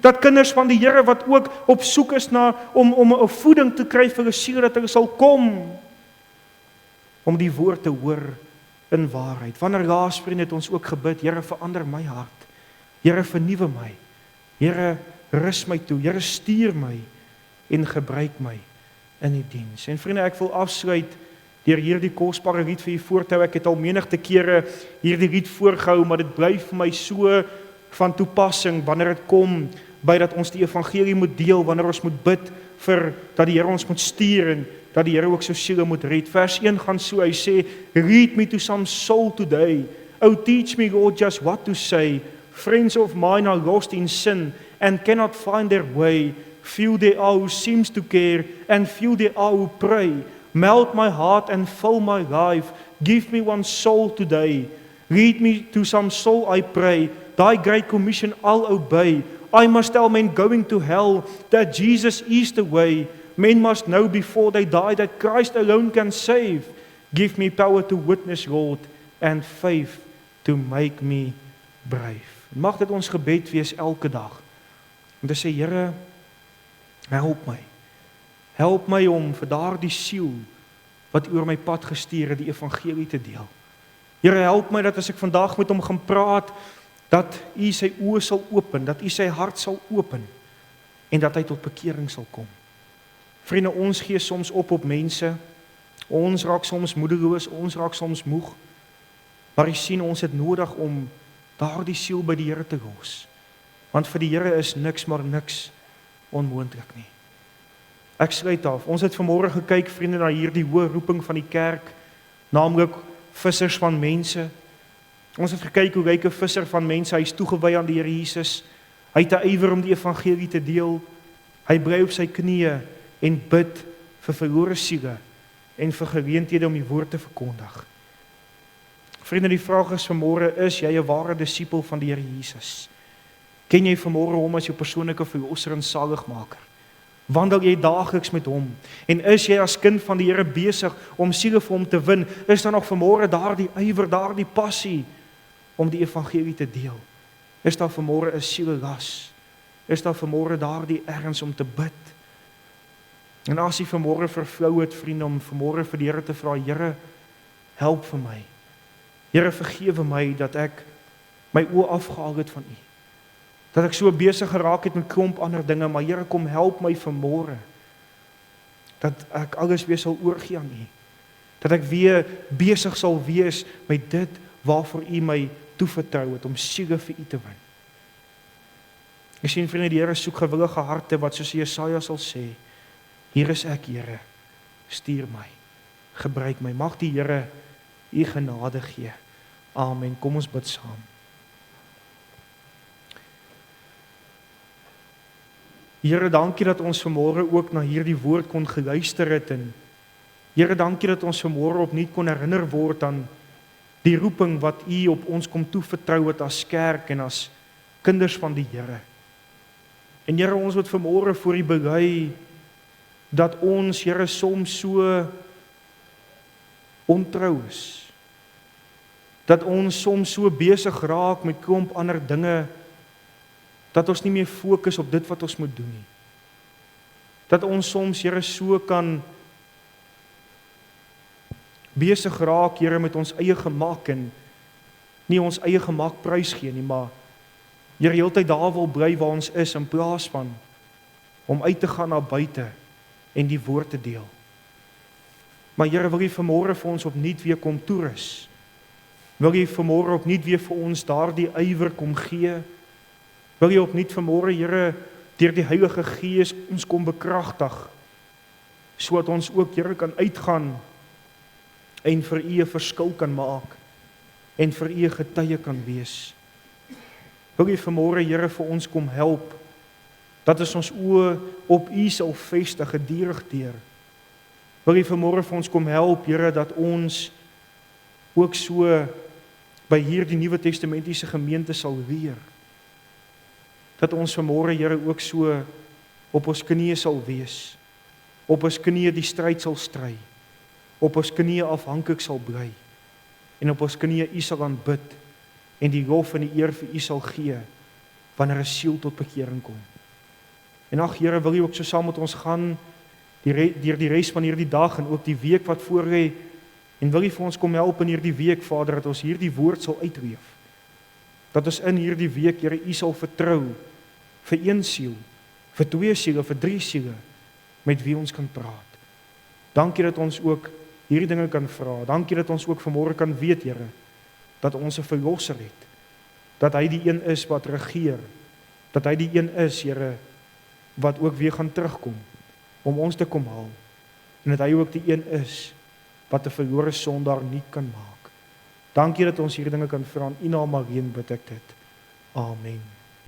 Dat kinders van die Here wat ook op soek is na om 'n voeding te kry vir hulle siele, dat hulle sal kom om die woord te hoor in waarheid. Wanneer laas, vriende, het ons ook gebid, Here, verander my hart. Here, vernuwe my. Here, rus my toe. Here, stuur my en gebruik my in die diens. En vriende, ek wil afsluit deur hierdie kosbare lied vir U voor te hou. Ek het al menigte kere hierdie lied voorgehou, maar dit bly vir my so van toepassing wanneer dit kom by dat ons die evangelie moet deel, wanneer ons moet bid vir dat die Here ons moet stuur en dat die Here ook so siele moet red. Vers 1 gaan so, hy sê, lead me to some soul today. Oh, teach me, Lord, just what to say. Friends of mine are lost in sin and cannot find their way. Few there are who seems to care and few there are who pray. Melt my heart and fill my life. Give me one soul today. Lead me to some soul, I pray. Thy great commission I'll obey. I must tell men going to hell that Jesus is the way. Men must know before they die that Christ alone can save. Give me power to witness, Lord, and faith to make me brave. Mag dit ons gebed wees elke dag. Om te sê, Here, help my. Help my om vir daardie siel wat oor my pad gestuur het, die evangelie te deel. Here, help my dat as ek vandag met hom gaan praat, dat U sy oë sal open, dat U sy hart sal open en dat hy tot bekering sal kom. Vriende, ons gee soms op mense, ons raak soms moedeloos, ons raak soms moeg, maar U sien, ons het nodig om daardie siel by die Here te los, want vir die Here is niks maar niks onmoontlik nie. Ek sluit af, ons het vanmôre gekyk, vriende, na hierdie hoë roeping van die kerk, naamlik vissers van mense. Ons het gekyk hoe lyk 'n visser van mense, hy is toegewy aan die Here Jesus, hy het 'n ywer om die evangelie te deel, hy bly op sy knieë en bid vir verlore siele en vir geleenthede om die woord te verkondig. Vriende, die vraag is vanmôre, is jy 'n ware disipel van die Here Jesus? Ken jy vanmôre hom as jou persoonlike verlosser en saligmaker? Wandel jy daagliks met hom? En is jy as kind van die Here besig om siele vir hom te win? Is daar nog vanmôre daardie ywer, daardie passie om die evangelie te deel? Is daar vanmôre 'n sielelas? Is daar vanmôre daardie erns om te bid? En as jy vanmôre vervlou het, vriende, om vanmôre vir die Here te vra, Here, help vir my. Here, vergewe my dat ek my oë afgehaal het van U. Dat ek so besig geraak het met klomp ander dinge, maar Here, kom help my vanmôre. Dat ek alles weer sal oorgee aan U. Dat ek weer besig sal wees met dit waarvoor U my toevertrou het, om siele vir U te win. Ek sien, vriende, die Here soek gewillige harte wat soos Jesaja sal sê, hier is ek, Here, stuur my, gebruik my. Mag die Here U genade gee. Amen. Kom ons bid saam. Here, dankie dat ons vanmôre ook na hierdie woord kon geluister het, en Here, dankie dat ons vanmôre opnuut kon herinner word aan die roeping wat U op ons kom toevertrou het as kerk en as kinders van die Here. En Here, ons moet vanmôre voor U bely dat ons, Here, soms so ontrou is. Dat ons soms so besig raak met klomp ander dinge, dat ons nie meer fokus op dit wat ons moet doen nie. Dat ons soms, Here, so kan besig raak, Here, met ons eie gemak en nie ons eie gemak prys gee nie, maar Here, heeltyd daar wil bly waar ons is, in plaas van om uit te gaan na buite en die woord te deel. Maar Here, wil U vanmôre vir ons opnuut weer kom toerus? Wil U vanmôre opnuut weer vir ons daardie ywer kom gee? Wil U opnuut vanmôre, Here, deur die Heilige Gees ons kom bekragtig, sodat ons ook, Here, kan uitgaan en vir U 'n verskil kan maak en vir U 'n getuie kan wees. Wil U vanmôre, Here, vir ons kom help, dat ons oë op U sal vestig gedurig deur. Wil U vanmôre vir ons kom help, Here, dat ons ook so by hierdie Nuwe Testamentiese gemeente sal leer. Dat ons vanmôre, Here, ook so op ons knieë sal wees, op ons knieë die stryd sal stry, op ons knieë afhanklik sal bly, en op ons knieë U sal aanbid, en die lof en die eer vir U sal gee, wanneer 'n siel tot bekering kom. En ag Here, wil U ook so saam met ons gaan, deur die res van hierdie dag, en ook die week wat voor lê, en wil U vir ons kom help in hierdie week, Vader, dat ons hierdie woord sal uitleef. Dat ons in hierdie week, Here, U sal vertrou, vir 1 siel, vir 2 siele, vir 3 siele, met wie ons kan praat. Dankie dat ons ook hierdie dinge kan vra. Dankie dat ons ook vanmôre kan weet, Here, dat ons 'n verlosser het. Dat hy die een is wat regeer. Dat hy die een is, Here, wat ook weer gaan terugkom, om ons te kom haal. En dat hy ook die een is, wat 'n verlore sondaar nie kan maak. Dankie dat ons hierdie dinge kan vra in U naam alleen bid ek dit. Amen.